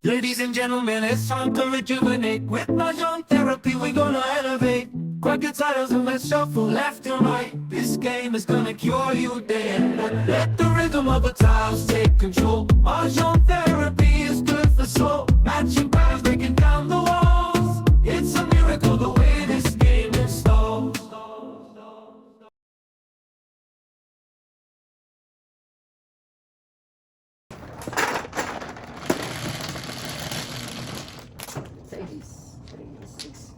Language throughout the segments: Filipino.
Ladies and gentlemen, it's time to rejuvenate. With Mahjong therapy, we're gonna elevate. Grab your titles and let's shuffle left and right. This game is gonna cure you day and night. Let the rhythm of the tiles take control. Mahjong therapy is good for soul. Matching patterns, breaking down the walls. It's a miracle the way this game installs. Seis, 36.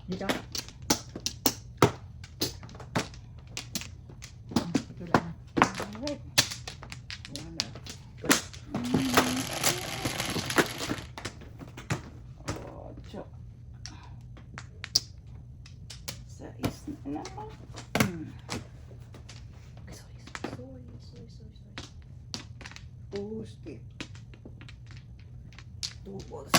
Dito. Wala na. Alright. Wala. Ocho. Sais na naman. Sorry. Pusti. Two balls.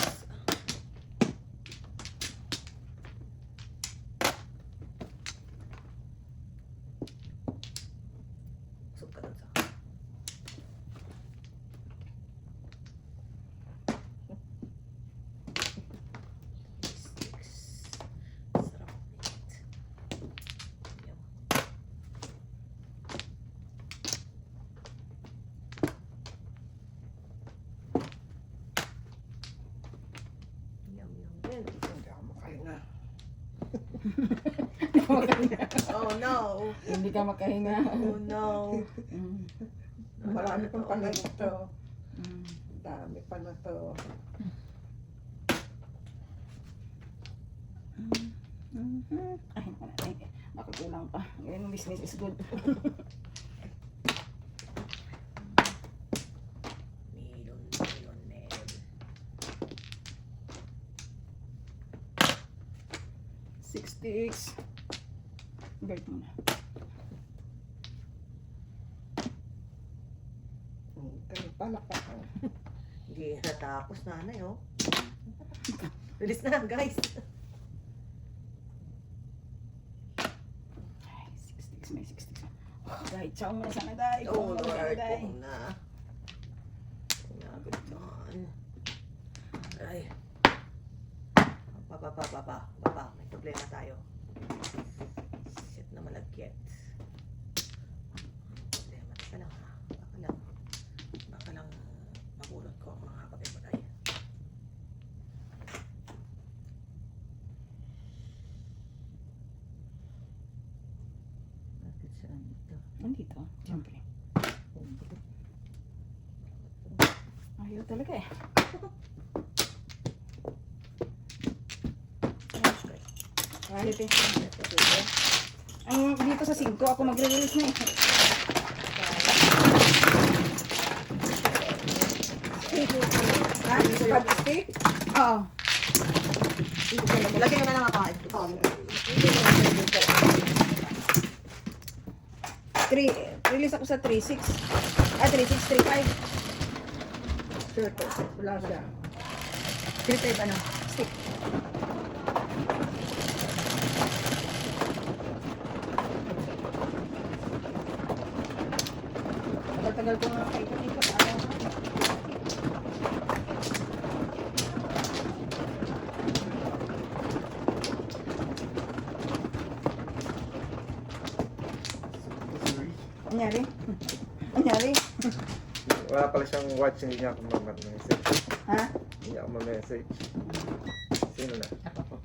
Hindi ako makahinga. Oh no. Hindi ka makahinga. Oh no. Mm. Marami pang pala ito. Mm. Dami pa na to. Ay, makukulang pa. Ngayon, business is good. Meron. 6 Bert muna. Kaya palakpak ko. Hindi natapos nanay oh. Bilis na guys. Ay, 6 may 6 Dahil, ciao muna sana dahil. Oh Lord, kung na. Sinagod doon. Ay. Baba. May problema tayo. Shit na malagkit. Problema. Teka lang ha. Baka lang mabulot ko ang mga patay-patay. Bakit saan dito? Nandito, siyempre. Ayaw talaga eh. Dito. Ang dito sa 5, ako magre-release na eh. Ha? Stick? Oo. Lagyan mo na lang ako. 3, release ako sa 3-6. 3-6, 3-5. Sure to. Wala siya. 3-5 ano? Stick. Tagal ko nga ikot-ikot. Anyari? Wala pala siyang watch, hindi niya ako mag-message. Ha? Hindi niya ako mag-message. Sino na? Ako po.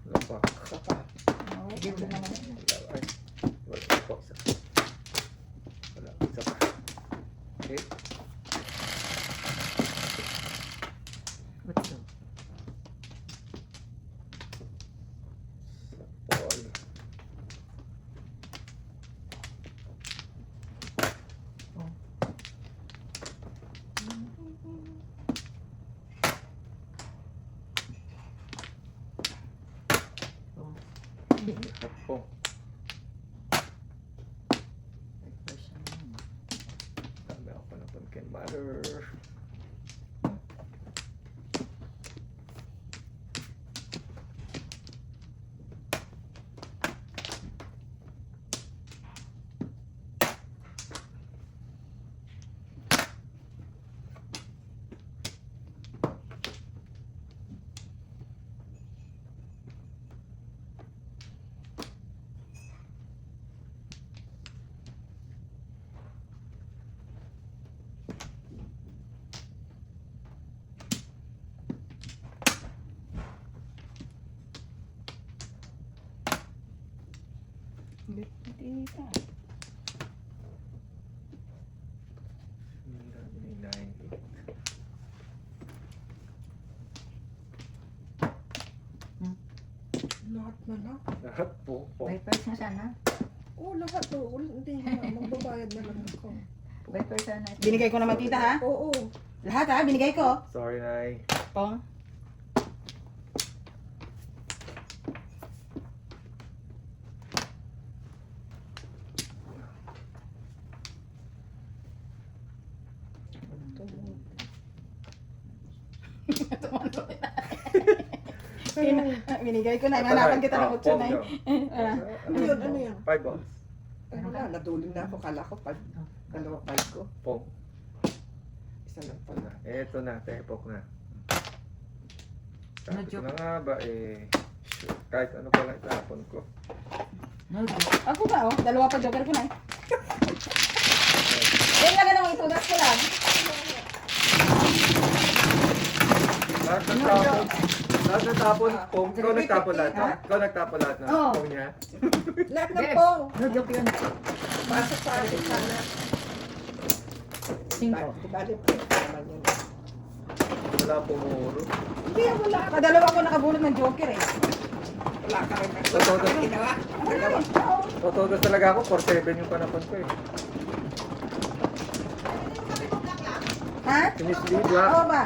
Lapak. Ganda naman. Ay, wala po. Wala. Isa pa. Okay. What's up? Hapong. Dami ako na pumpkin butter. Tita. Ang dami na inahin. Lahat na lang. Lahat po. May purse na sana. Oo, lahat. Oo, hindi na. Magbabayad na lang ako. May purse sana. Binigay ko naman tita ha. Oo. Lahat ha, binigay ko. Sorry, Nay. Pong. Binigay ko na. Hanapan kita ng kutso na Ano yun? Ano yun? 5 bucks. Ay, wala. Naduling na ako. Kala ko pag dalawa five ko. Pong. Isa lang pala. Eto na, tepok na. Ano, Sabi ko joke? na nga ba shoot, kahit ano pala itapon ko. Ako ba oh? Dalawa pa joker ko na eh. Eh, laga naman itugas ko lang. Lahat ng tapon. Lahat ng tapon. Pong. Ikaw nagtapon lahat. Ha? Ikaw nagtapon lahat ng Oo. pong niya. Lahat ng pong. No joke yun. Pasok sa akin sana. 5. Di ba, di ba, naman yun. Wala pong muro. Hindi, wala. Kadalawa ko nakabulot ng joker eh. Wala ka rin. Totoo. Wala ka rin ginawa. Ginawa. Totoo talaga ako. 4-7 yung panapon ko eh. Ha? Finish lead lang. Oo ba?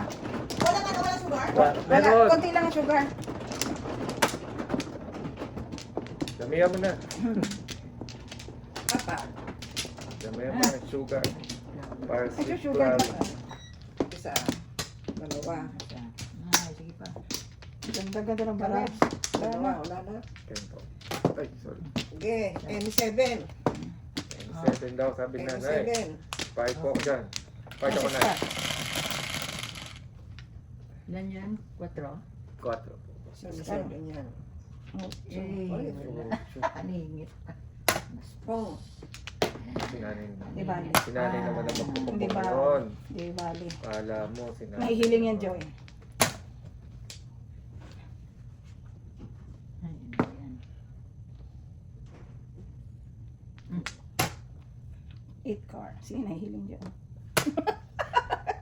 Wala, Meron. konti lang ang sugar. Damihan mo na. Papa, Damihan mo na. Sugar. Para Ito sweet sugar flour. ba? isa, dalawa. Ay, sige pa. Ganda-ganda ng balat. Dalawa, wala na. Kento. Ay, sorry. Okay, N7. 7 daw sabi na N7. nanay. 5 po dyan. 5 ako na. Ilan yan? 4? 4 po. N7 yan. Eh, Ulit. wala. Aningit. Pong. Sinanay Di bali. Sinanay naman ang Hindi magpupong ba? ngayon. Di bali. Kala mo, sinanay. Nahihiling yan, Joy. Ay, yan. 8 car. Sige, nahihiling Joy.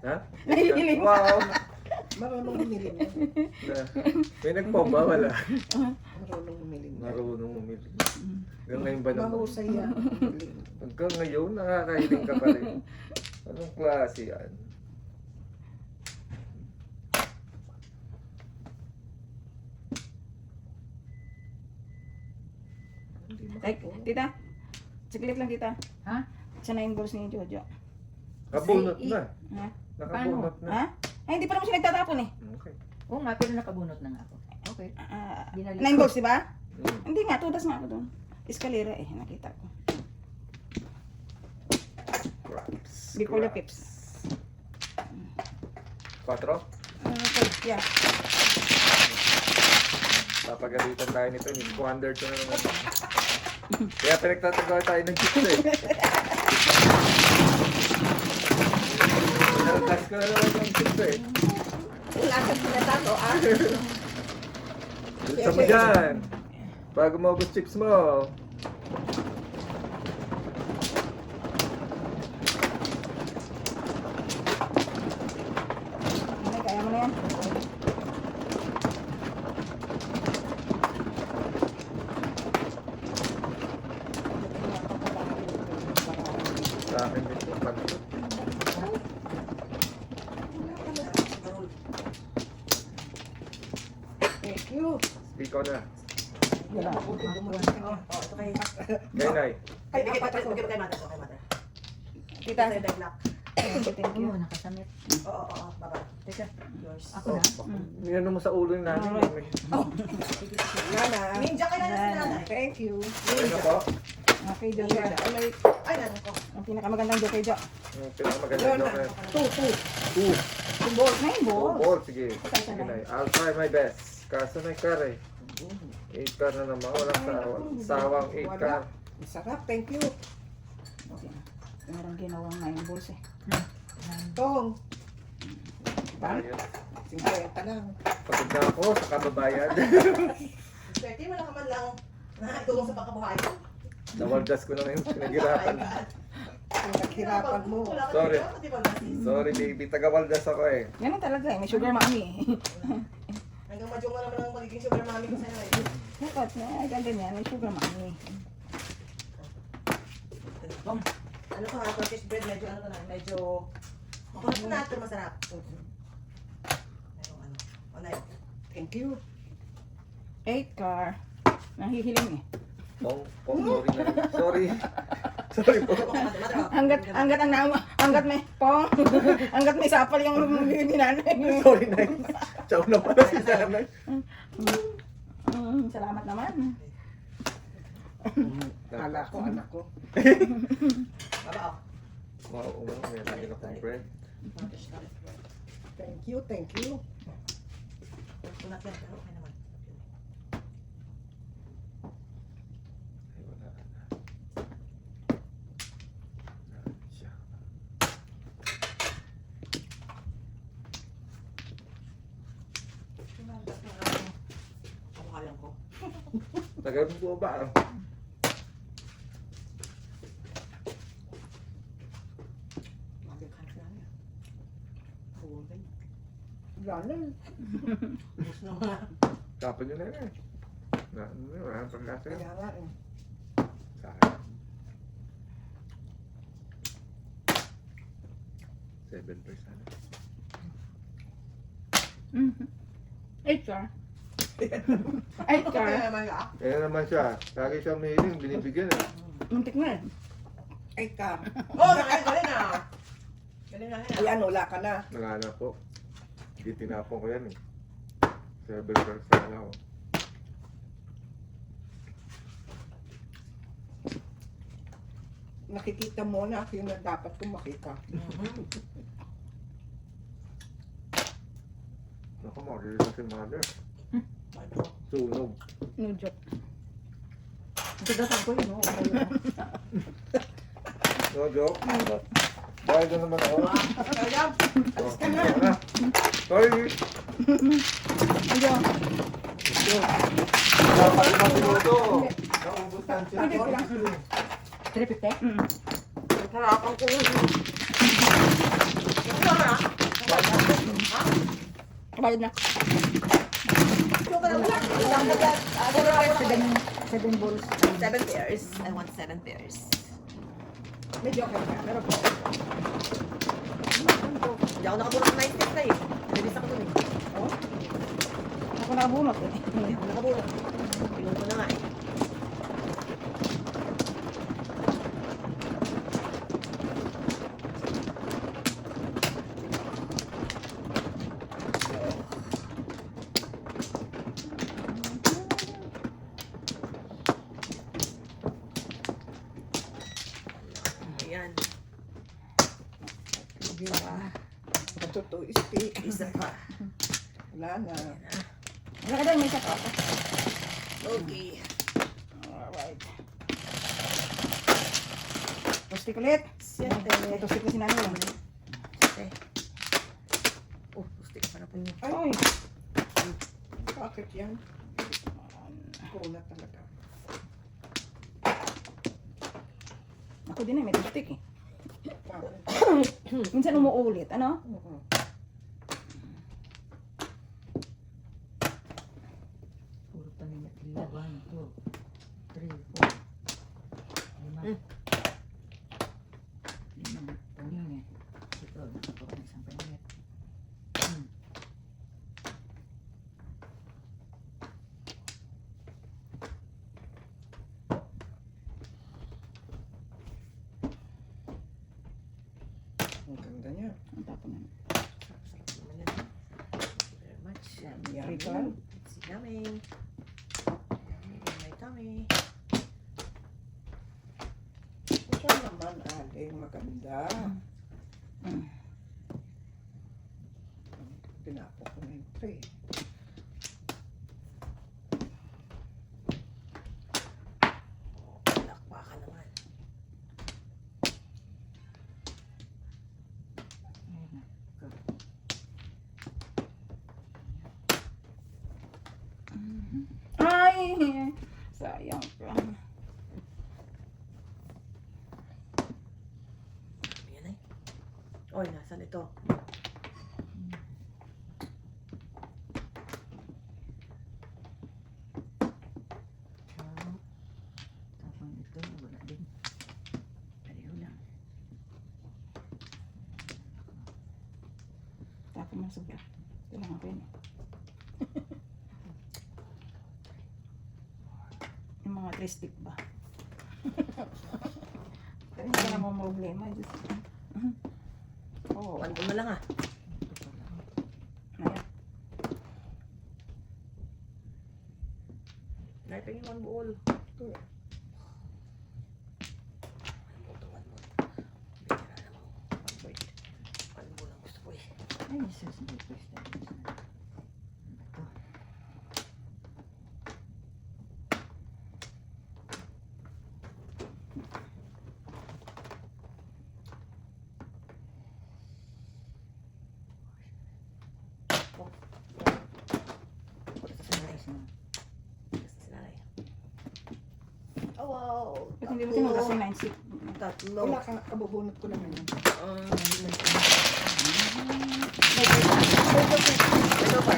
Ha? Nahihiling. Wow! Marunong umili mo. May nagpomba, wala. Marunong umili mo. Marunong umili. Hanggang ngayon ba naman? Mahusay yan. Umili. Hanggang ngayon, nakakahiling ka pa rin. Anong klase yan? Ay, tita. Saglit lang, tita. Ha? Siya na yung balls ni Jojo. Nakabunot na. Ha? Nakabunot na. Ha? Ay, hindi pa naman siya nagtatapon eh. Okay. Oo nga, pero nakabunot na nga ako. Okay. Binalik 9 ko. balls, di ba? Mm. Hindi nga, tutas nga ako doon. Eskalera eh, nakita ko. Craps. Before the pips. 4? Okay, yeah. Papagalitan tayo nito. Squander ko na naman. Kaya pinagtatagawa tayo ng chips eh. Pinaratas ko na naman ng chips eh. Wala kang pinatato, ah. Bilisan mo dyan. Bago maubos chips mo. Okay, kaya mo na yan. Sa akin dito. Pagod. Thank you. Ikaw na. Wala. Oh, ito kay... Kay Nay. Ay, bigay pa kay mother. Okay, mother. Tita. Ito yung deadlock. Thank you. Oo, nakasamit. Oo, baba. Teka, Yours. ako na. Niyano mo sa ulo yung nanay. Nana. Ninja ka na si nanay. Thank you. Ano po? Okay, Jo. Ay, Ay, nanay ko. ang pinakamagandang Jo kay Jo. Yung pinakamaganda joke na. Two balls. Nine Two balls. ball, sige. Sige Nay. I'll try my best. Kaso may car eh. 8 car na naman. Walang sawang 8 car. Sarap, thank you. Okay. Meron ginawang 9 balls eh. Tong. Ayos. 50 lang. Pagod na ako sa kababayan. Swerte, wala ka man lang nakatulong sa pagkabuhay. Nawaldas ko na yung pinaghirapan. Ang naghirapan mo. Sorry. Sorry baby, taga-Waldas ako eh. Ganun talaga eh. May sugar mommy eh. Hanggang madyong mo naman ang magiging sugar mommy ko sa'yo eh. Dapat na ganyan. May sugar mommy. Ano ko ha, Turkish bread, medyo ano to na, medyo... Makulat na natin, masarap. Merong ano, onay. Thank you. 8 car. Nahihiling eh. Pong, sorry na. Sorry. Sorry po. Hanggat may pong. Hanggat may sapal yung ginanay. Sorry na. Ciao na pala si Sanay. Salamat naman. Anak ko. Baba ako. Wow, may lagi akong bread. Thank you. Kunat yan, pero okay naman. Ay, wala na. Siya. Kabuhayan ko. Tagal mo po ba? Maging country namin. Buwan. Ganun. Gusto na mga. Kapon nyo na yun eh. Wala nang pagkasa yun. Kaya nga eh. Sayang. 7%. 8 car. 8 car. Kaya naman ka. Kaya naman siya. Lagi siya may hiling, binibigyan eh. Muntik na eh. 8 car. Oo, galing na. Galing na. Ayan, wala ka na. Nangana po. Hindi tinapon ko yan eh. 7% na ako. Nakikita mo na yung na dapat kong makita. Naku, makikita si mother. Sunog. No joke. Dagdagan ko yun, oh. No joke. Dahil doon naman ako. Kaya, Oh, na. Sorry. Ayun. Dapat 5 minuto. Naubos na siya. Hindi, lang. 350? harapan ko yun. Ito na. Bayad na. Ito ka na wala. 7 balls. 7 pairs. I want 7 pairs. Medyo okay na. Pero po. Hindi ako nakabunot ng 9 na eh. Bilis ako dun eh. Oh. Ako nakabunot eh. Hindi ako nakabunot. Pinuno ko na nga eh. Ayan. Hindi na. Totoo steak. Isa pa. Wala na. Wala ka dyan, may isa pa. Okay. Alright. Toasty ulit. Siyete. Toasty ko si nanay lang. Eh. Oh, gusto ko pa na po niyo. Ay. Bakit yan? Kulat talaga. Ako din eh, may toothpick eh. Bakit? Minsan umuulit, ano? Oo. Puro pa nila. 1, 2, 3, 4, 5. 5 paningin. Ito, nakakuha ng isang paningin. Ikaw? It's yummy. Yummy in my tummy. Ikaw naman, aling maganda. Pinapok ko na yung tray. Palakpakan naman. Ay! Sayang ka. Yan eh. Oy, nasan ito? Tapos ito, wala din. Pareho lang. Tapos mo sobra. Kailangan ko yun. Yung mga tristic ba? Pero hindi ka naman problema. Oo. One bowl na lang ah. Ayan. Naipin yung one bowl. One bowl. Bigyan na naman. One bowl. One bowl ang gusto ko eh. Ay, Jesus, may question. Ito. Gusto si nanay. Ayos na. Gusto si nanay. Oh wow. Ba't hindi mo tinulak yung 9-6? Tatlo. Wala ka, kabubunot ko lang yun. Ito pa.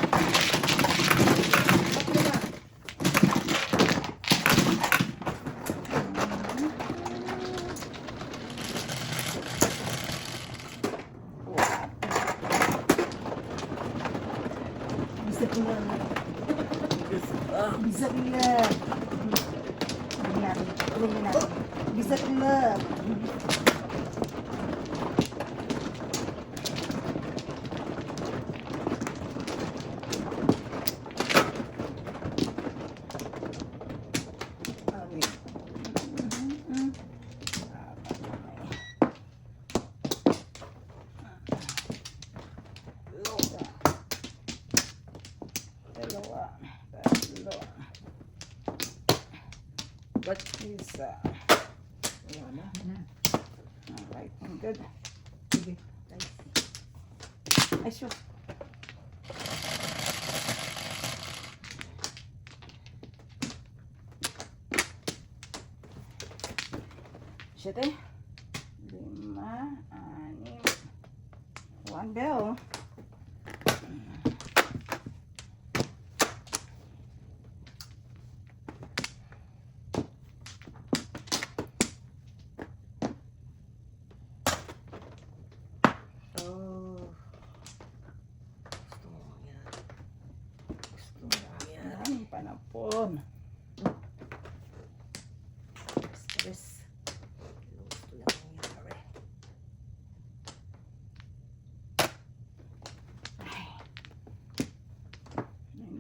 Bisa pula. Ah, Bisa pula. Benar. Bisa pula. Amin. Dalawa. Tatlo. but Isa. Ayan na. Yan na. Alright, I'm good. Sige. Ay, sure. Siyete. 5, 6. One bell. oh. Gusto mo mangyari. Gusto mo mangyari. Ayan, panapon. Stress. Gusto lang mangyari.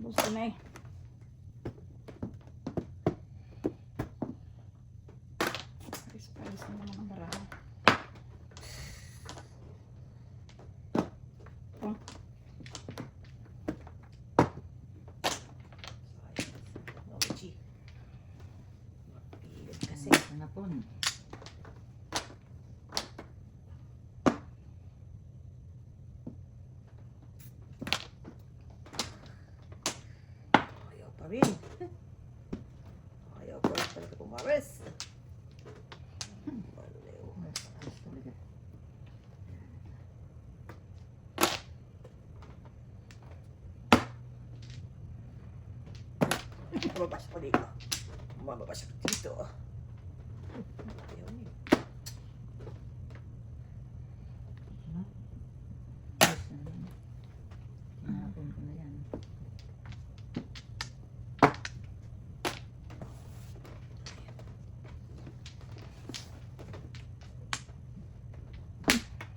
Gusto na eh. Paris na naman ang baraha. Technology. Mapilit kasi. Hanapon. Ayaw pa rin. Ayaw pa rin talaga pumares. Baliw. Ayos talaga. Mababasa ko dito. Mababasa ko dito. Ayun eh. Ayos na yan. Hanapon ko na yan.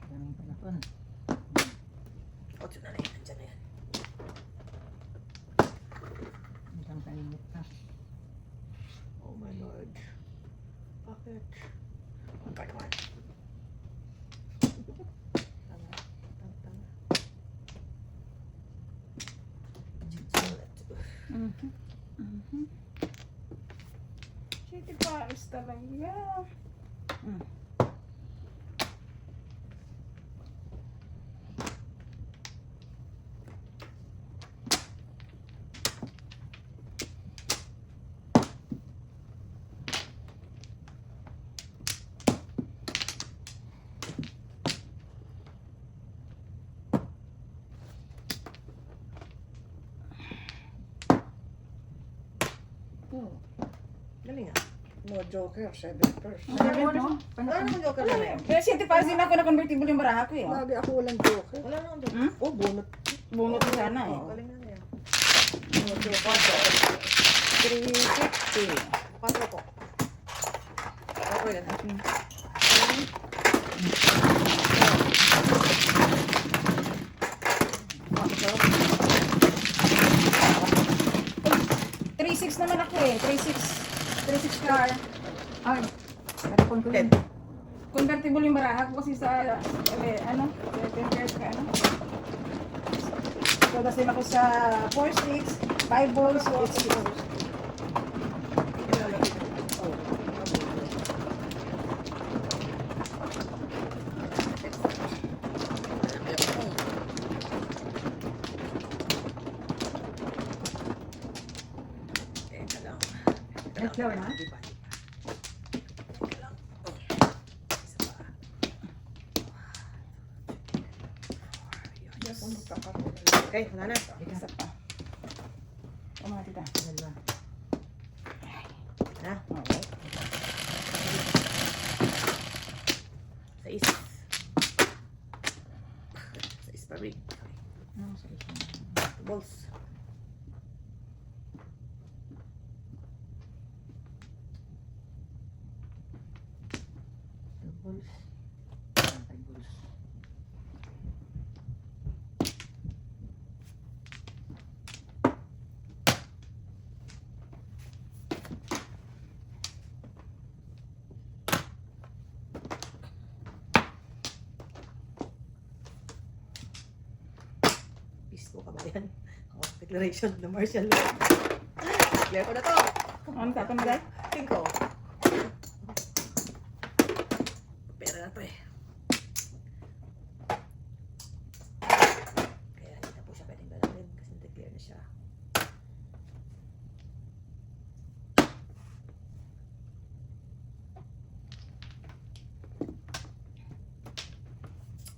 Daming panapon. Otso na yan. Andyan na yan. Good. Okay, come on. Tama. Tama. City Paris talaga. Galing ah. No joker, 7%. Ano? Wala namang joker na yan. Kaya City Paris din ako na convertible yung baraha ko eh. Oh. Lagi ako walang joker. Wala namang joker. Hmm? Oh, bunot. Bunot ko sana eh. Galing na yan. No joker. 350. Pasok ko. Ako yan. Three six naman ako eh. 3.6 car. Ay. Karapon ko yun. Convertible yung baraha ko kasi sa, ano, 10 years ka, ano. So, tas din ako sa 4.6, 5 balls, 8 balls. Teka lang. Flower na? Di ba? Teka lang. Oh. Isa pa. Yes, ang magkakaroon. Okay, wala na. Isa pa. O mga tita. Na? Okay. Sa is. Sa is pa rin. Ano, sige. Balls. Pisto ka ba yan? Oh, declaration ng martial law. Declare ko na to. Ano ka pa nagay? Cinco. Pera na to eh. Kaya hindi na po siya pwedeng dalawin kasi declare na siya.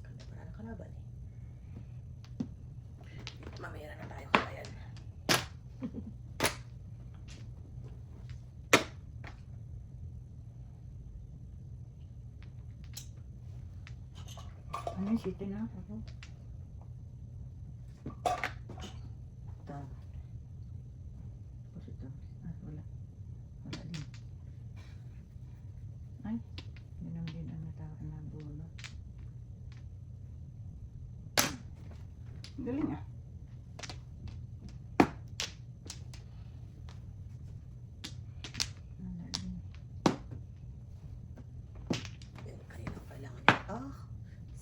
Ganda pa na ng kalaban eh. Mamaya na tayo kabayan. Ano yung city na? Ako? Tama. Posito. Wala. Wala din. Ay, yun ang din ang natawag na bulo. Galing ah. Wala din. Yan, kanina ko kailangan nito.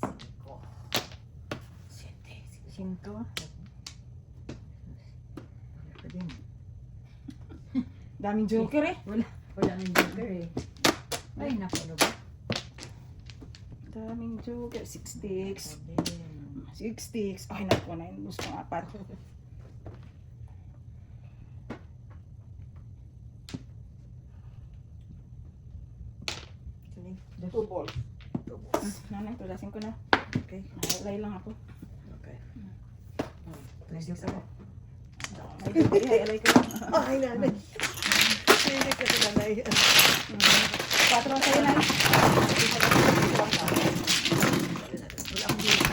Cinco. Siete. 5. Wala pa din. Daming joker eh. Wala nang joker eh. Ay, nakulo ba? Daming joker. 6 sticks. Sabi. 6 sticks. Ay, naku na yun. Gusto ng 4. Tuning. 2 balls. Two balls. Nanay, tulasin ko na. Okay. Nakalay lang ako. Okay. Medyo ka. Ay, alay ko lang. Ay, nanay. Hindi ka sa nanay. 4 ang sa'yo, Nay. Wala akong dito.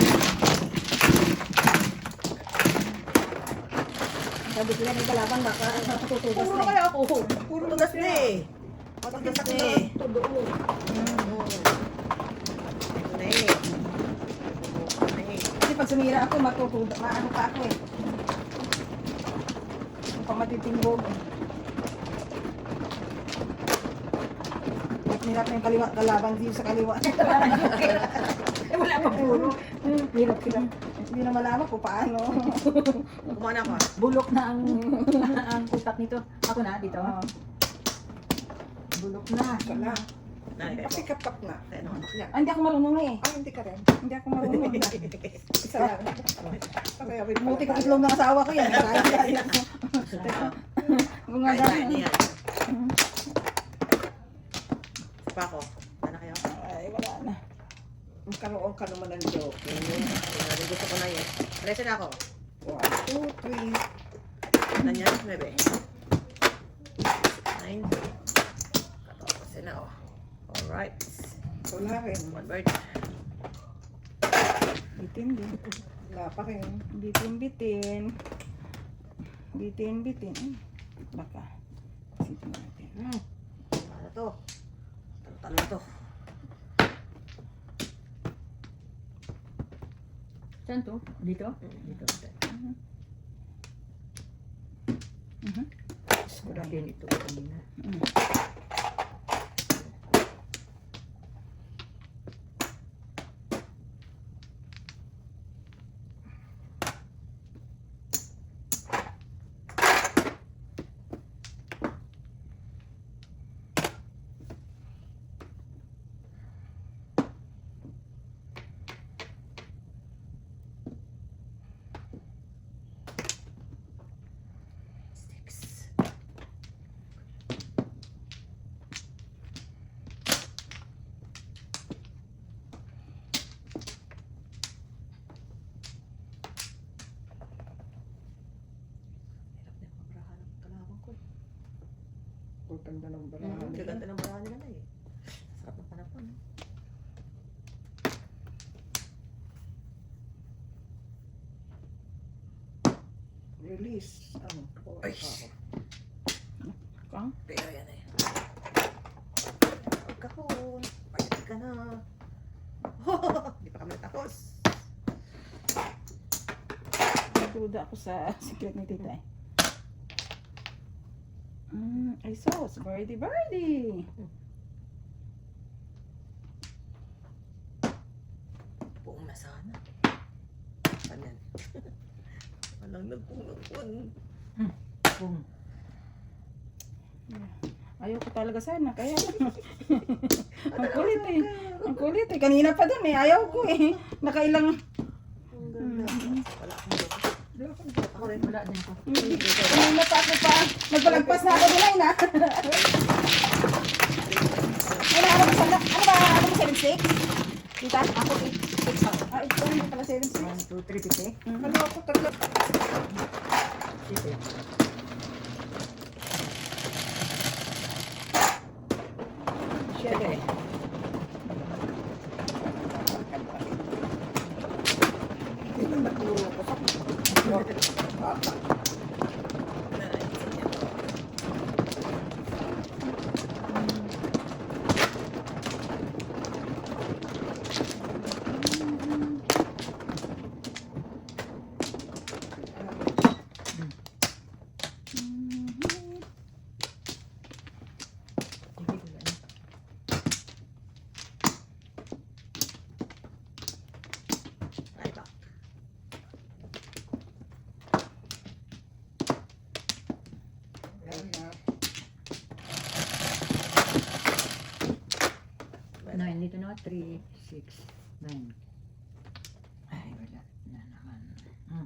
Sabi sila may kalaban baka tutugas Puro na. kaya ako. Puro tugas na eh. Matugas na eh. Ito na eh. Ito na eh. Kasi pag sumira ako, maano pa ako eh. Kung pa matitingbog eh. hirap na yung kaliwa, kalaban dito sa kaliwa. Eh, wala pa puro. Hirap. Hindi na malaman kung paano. Kumana ka. Bulok na ang ang utak nito. Ako na, dito. Bulok na. Wala. Nanay, Kasi kapak na. Kaya naman. Yan. Ah, hindi ako marunong na eh. Ay, hindi ka rin. Hindi ako marunong na. Isa lang. Kaya wait Buti kong itlog ng asawa ko yan. Kaya ko. Kung nga Kahit gano'n. na yan. Pa ako. Ano kayo? Ay, wala na. Magkaroon ka naman ng joke. Gusto ko na yun. Ready na ako. 1, 2, 3. Ano yan? 9. 9. 14 na oh. Alright. Wala rin. One word. Bitin din. Wala pa rin. Bitin. Bitin. Baka. Isipin natin. Ano to? Talo to. Saan to? Dito? Dito. Siguro din ito kanina. Hirap na yung mabrahan ng kalaban ko. Ang ganda ng barahan. Gaganda ng barahan nila na eh. Sarap ng panapon. Release. Ano? Ay. Kang? Pero yan eh. Pagkakon. Pagkakon ka na. Hindi pa kami natapos. Nagduda ako sa secret ni tita eh. Ay sos. Birdie. Buong na sana. Panan. Walang nagpung. Boom. Ayaw ko talaga sana. Kaya ang kulit eh. Kanina pa dun eh. Ayaw ko eh. Nakailang. Ang ganda. Wala akong joke. Ako rin. Wala din ko. Kanina pa ako pa. Nagpalagpas na ako din ay na. Ay, ano ba sana? Ano ba? Ano ba 7-6? Tita? Ako 8-6 ako. Ah, ito ano pala 7-6. 1, 2, 3, piti. Ano ako tatlo? Siyete. Naturo ko sa bata. Ay ba? Yan na. 9 dito na. 3, 6, 9. Ay, wala na naman. 9.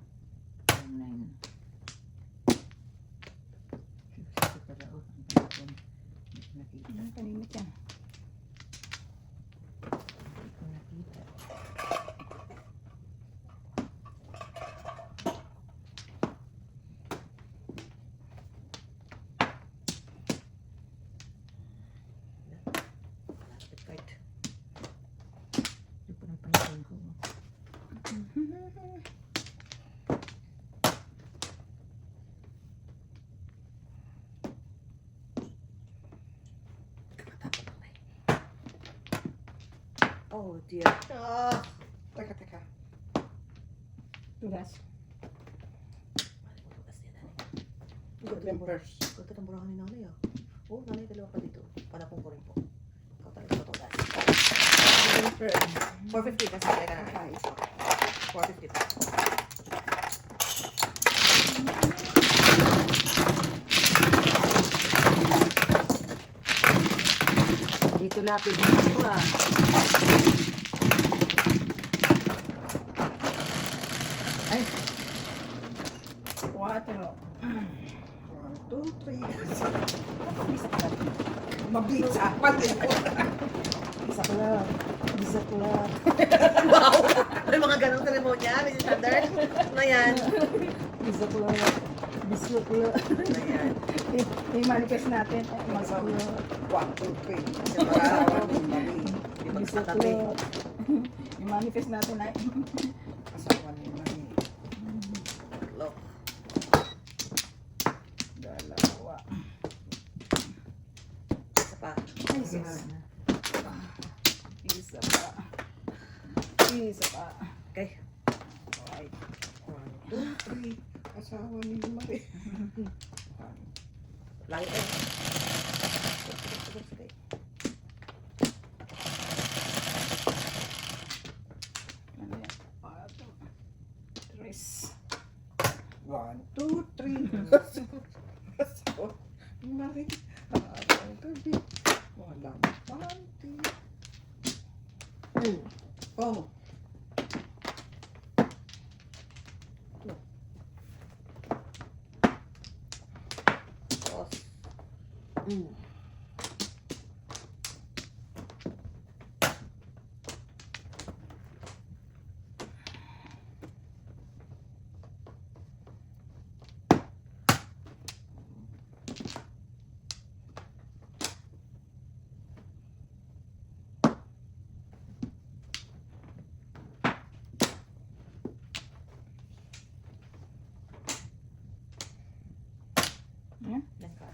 Ito pala oh. Ang panapon. Nakita. Kanina yan. Hindi ko nakita. Malapit kahit. Hindi ko na panapon ko. Kapatapon lang eh. Oh dear. Ah! Teka. Tugas. Mali mo bukas niya nanay. Good numbers. Ganda ng burahan ni nanay ah. Oh, nanay dalawa pa dito. Panapon ko rin po. Ikaw talaga 450 kasi kaya ka na. 450 pa. Dito lapid mo ito ah. Ay, 4. 1, 2, 3. Mabisa. Pati ko. isa ko lang. Isa ko lang. Wow! May mga ganong seremonya, Mrs. Standard. Ano yan? Isa ko lang. Bisa ko lang. Ano yan? I-manifest natin. Bisa ko lang. 1, 2, 3. Kasi para di ba Bisa ko katabi? lang. I-manifest natin ay. Asawa ni Mami. Tatlo. Dalawa. Isa pa. Ay, sis. Isa pa. Isa pa. Okay. Okay. 1, 2, 3. Asawa ni Mami. Lagi eh. Sige. Ano yan? 4, 3. 1, 2, 3. Asawa ni Mami. Ang gabi. Walang panty. Oh. Dos. Yan. Yan ka.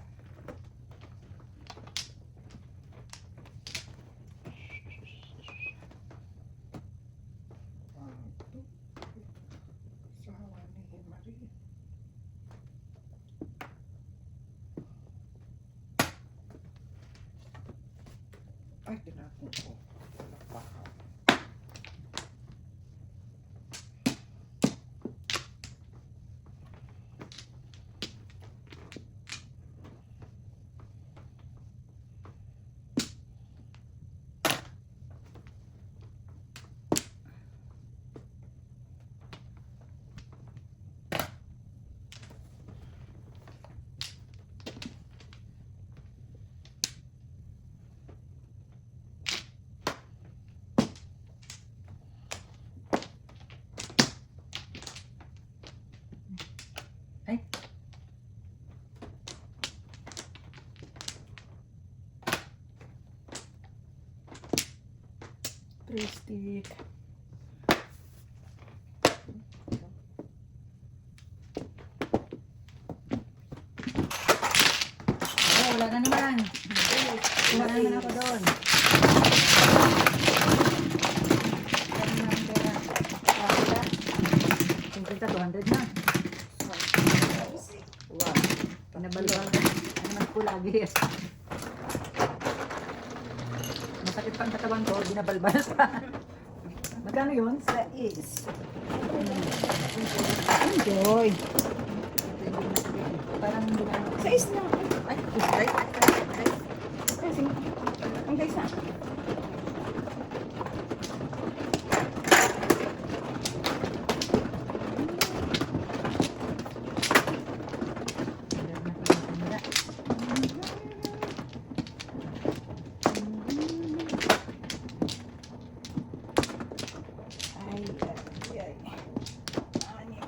Ay, tinapon ko. Baka. Ay. Three stick. Oh, wala na naman. Wala na naman ako doon. Wala na naman pera. Wala. 50, 200 na. Wow. Pinabalbal. Ano naman ko lagi. Masakit pang katawan ko, binabalbal pa. Magkano yun? Sa is. Enjoy. Parang hindi na. Size na. Ay, ay, ay. Kasi, ang guys na. Ay, ay, ay. Anim. Anim.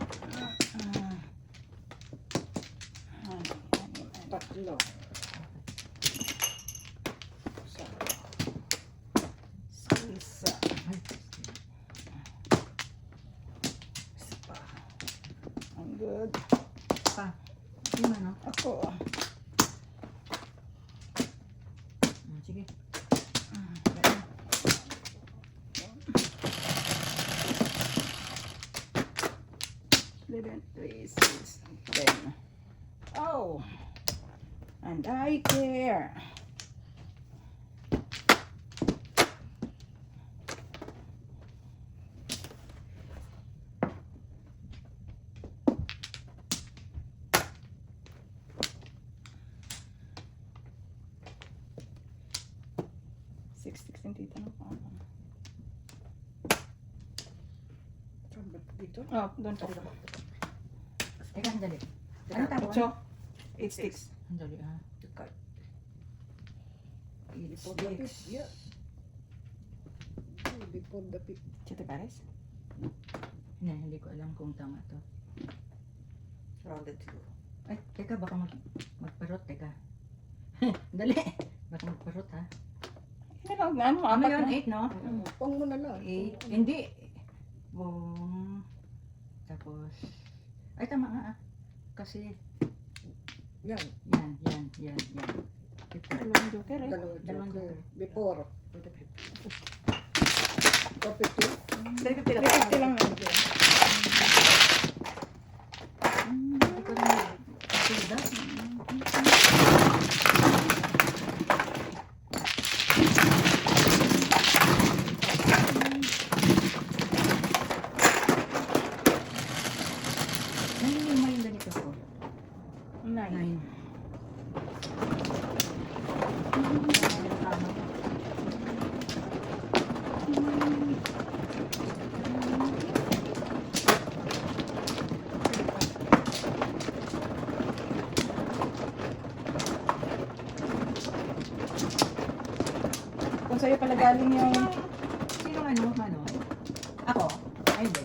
Tatlo. Isa. Isa pa. Ang good. Pa. Lima, no? Ako. Sige. 11, 3, 6, 10. Oh, and I care. yung titanong ko. Dito? Oh, doon po. Teka, andali. Ano tawag? 8 sticks. Andali ah. Before the pit, yeah. Before the pit. Chete Pares? Hindi ko alam kung tama to. Rounded siguro. Ay, teka, baka magparot, teka. Dali. Baka magparot ha. Hindi lang, ano, Ano apat yun? na. 8, no? Pang mo na lang. 8. Hindi. Tapos, ay tama nga ah. Kasi, Yan. yan. Dalawang joker eh. Dalawang joker. Before. For the pit. 450. 350 lang yun. Hindi ko rin nagsuda. Nanilima yung ganito ko. 9. 9. Kung sa'yo pala galing yung... Sino ano? Ako? Ay, hindi.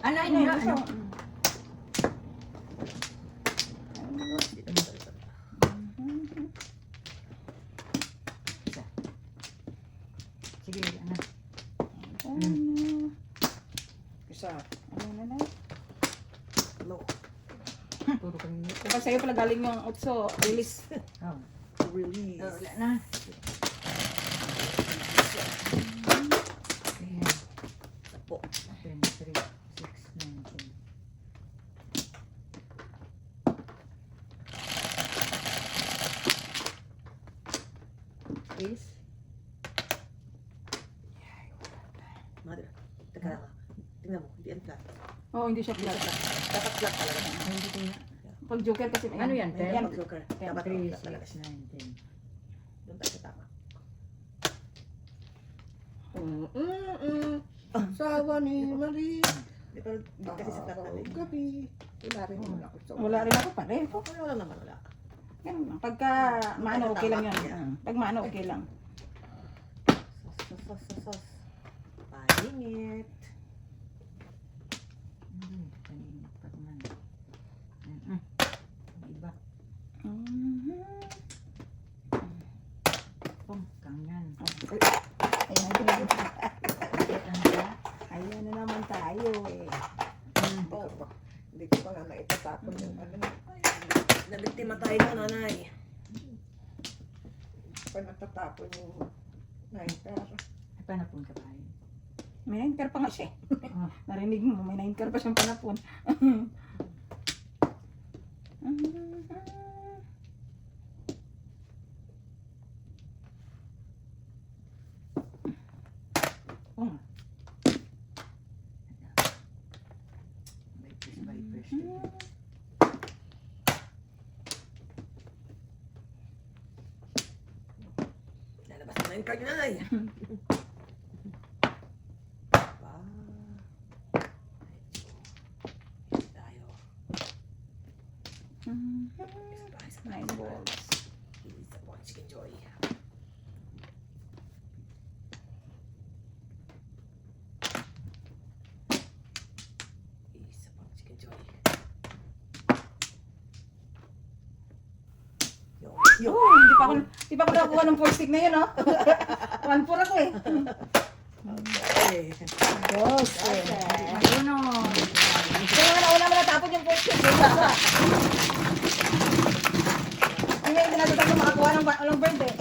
Ano, Ano ano, yun? ano? Isa. Sige, ano? Isa. Ano na na? No. Puro kami. Kung sa'yo pala galing yung 8, release. Oh. Release. Wala na. Ayan. Tapo. 10, 3, 6, 9, 10. Ace. Mother. Teka lang. Tingnan mo. Hindi yan flat. Oo, hindi siya flat. Dapat flat talaga. Ay, hindi ko na. Pag joker kasi... Ano yan, Yan. Yan. Joker. 10, Dapat 3, flat talaga 6, siya. 9, 10. Doon tayo sa tama. Sawa ni Marie. Di ba, di kasi sa flat natin. Gabi. Wala rin naman ako. Wala rin ako pareho. Wala naman, wala. Ganun lang. Pagka maano, okay lang yun. Pag maano, okay lang. Sos. Pahinit. Kanina pa naman. Iba. Kanyan. Ayan, ayan na naman tayo eh. Oh, hindi ko pa nga naitatapon yung ano. Nabiktima tayo na, nanay. Pa natatapon yung naintar. Ay, panapon ka pa rin. May 9 car pa nga siya. Oh. Narinig mo, may 9 car pa siyang panapon. Oo nga. Vipers. Lalabas na yung card nanay. Tayo. Isa 9 balls. Isa po ang chicken joy. Isa po ang chicken joy. Yo. Hindi pa ako nakakuha ng 4 stick na yun, oh. 1-4 ako eh. Okay. Dos. Marunong. Kaya nga nauna mo natapon yung 4 stick. Ay, ngayon tinatapos ko makakuha ng bird eh.